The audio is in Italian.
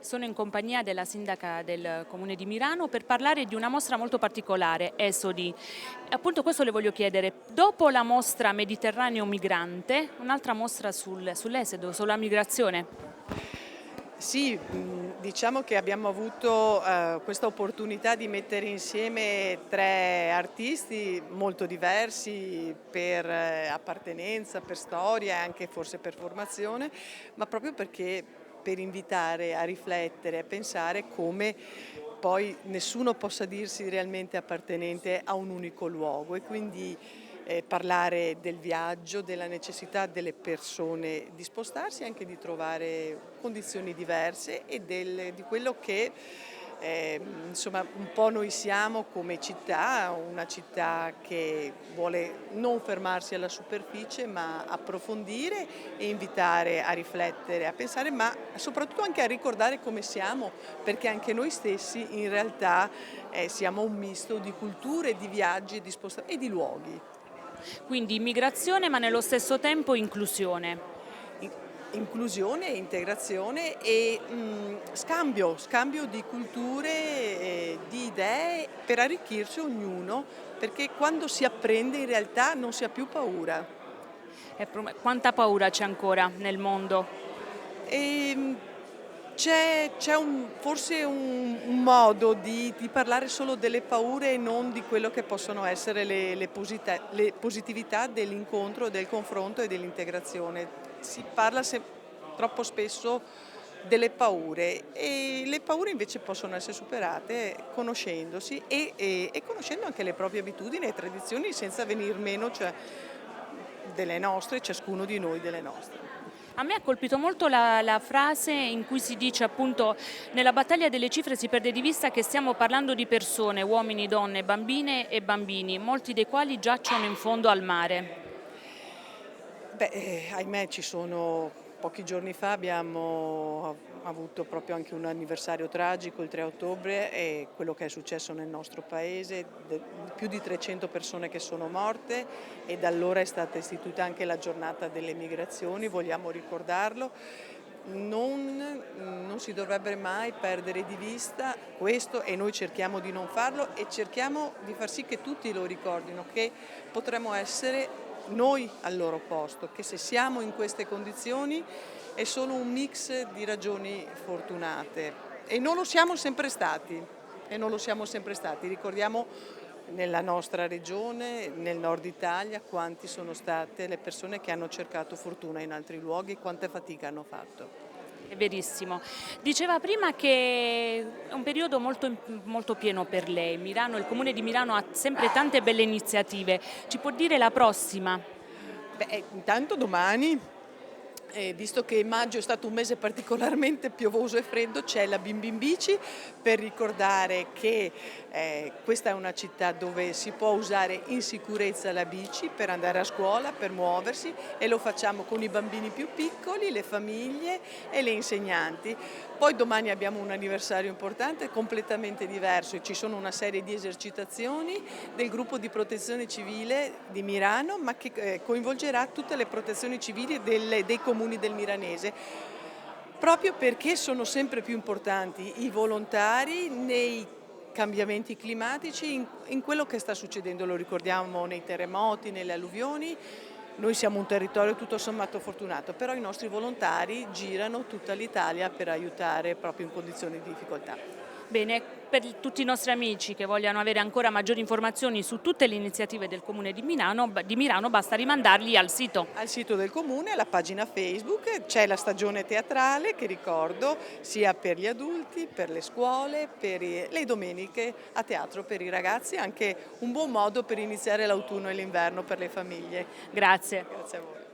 Sono in compagnia della sindaca del Comune di Milano per parlare di una mostra molto particolare, Esodi. Appunto questo le voglio chiedere, dopo la mostra Mediterraneo Migrante, un'altra mostra sull'esodo, sulla migrazione. Sì, diciamo che abbiamo avuto questa opportunità di mettere insieme tre artisti molto diversi per appartenenza, per storia e anche forse per formazione, ma proprio perché per invitare a riflettere, a pensare come poi nessuno possa dirsi realmente appartenente a un unico luogo e quindi parlare del viaggio, della necessità delle persone di spostarsi e anche di trovare condizioni diverse e di quello che insomma un po' noi siamo come città, una città che vuole non fermarsi alla superficie ma approfondire e invitare a riflettere, a pensare, ma soprattutto anche a ricordare come siamo, perché anche noi stessi in realtà siamo un misto di culture, di viaggi, di spostamenti e di luoghi. Quindi immigrazione ma nello stesso tempo inclusione. In- Inclusione, integrazione e scambio di culture, di idee per arricchirsi ognuno, perché quando si apprende in realtà non si ha più paura. Quanta paura c'è ancora nel mondo? E c'è forse un modo di parlare solo delle paure e non di quello che possono essere le positività dell'incontro, del confronto e dell'integrazione. Si parla troppo spesso delle paure e le paure invece possono essere superate conoscendosi e conoscendo anche le proprie abitudini e tradizioni senza venir meno, cioè, delle nostre, ciascuno di noi delle nostre. A me ha colpito molto la frase in cui si dice appunto nella battaglia delle cifre si perde di vista che stiamo parlando di persone, uomini, donne, bambine e bambini, molti dei quali giacciono in fondo al mare. Beh, ahimè ci sono pochi giorni fa abbiamo avuto proprio anche un anniversario tragico, il 3 ottobre, e quello che è successo nel nostro paese, più di 300 persone che sono morte e da allora è stata istituita anche la giornata delle migrazioni, vogliamo ricordarlo. Non si dovrebbe mai perdere di vista questo e noi cerchiamo di non farlo e cerchiamo di far sì che tutti lo ricordino, che potremmo essere noi al loro posto, che se siamo in queste condizioni è solo un mix di ragioni fortunate e non lo siamo sempre stati. E non lo siamo sempre stati. Ricordiamo nella nostra regione, nel nord Italia, quanti sono state le persone che hanno cercato fortuna in altri luoghi e quanta fatica hanno fatto. È verissimo. Diceva prima che è un periodo molto pieno per lei. Milano, il Comune di Milano ha sempre tante belle iniziative. Ci può dire la prossima? Beh, intanto domani, visto che maggio è stato un mese particolarmente piovoso e freddo, c'è la Bimbi in Bici per ricordare che questa è una città dove si può usare in sicurezza la bici per andare a scuola, per muoversi e lo facciamo con i bambini più piccoli, le famiglie e le insegnanti. Poi domani abbiamo un anniversario importante, completamente diverso, e ci sono una serie di esercitazioni del gruppo di protezione civile di Milano, ma che coinvolgerà tutte le protezioni civili dei comuni del Milanese, proprio perché sono sempre più importanti i volontari nei cambiamenti climatici, in quello che sta succedendo, lo ricordiamo nei terremoti, nelle alluvioni. Noi siamo un territorio tutto sommato fortunato, però i nostri volontari girano tutta l'Italia per aiutare proprio in condizioni di difficoltà. Bene, per tutti i nostri amici che vogliano avere ancora maggiori informazioni su tutte le iniziative del Comune di Milano basta rimandarli al sito. Al sito del comune, alla pagina Facebook, c'è la stagione teatrale che ricordo sia per gli adulti, per le scuole, per le domeniche a teatro per i ragazzi, anche un buon modo per iniziare l'autunno e l'inverno per le famiglie. Grazie. Grazie a voi.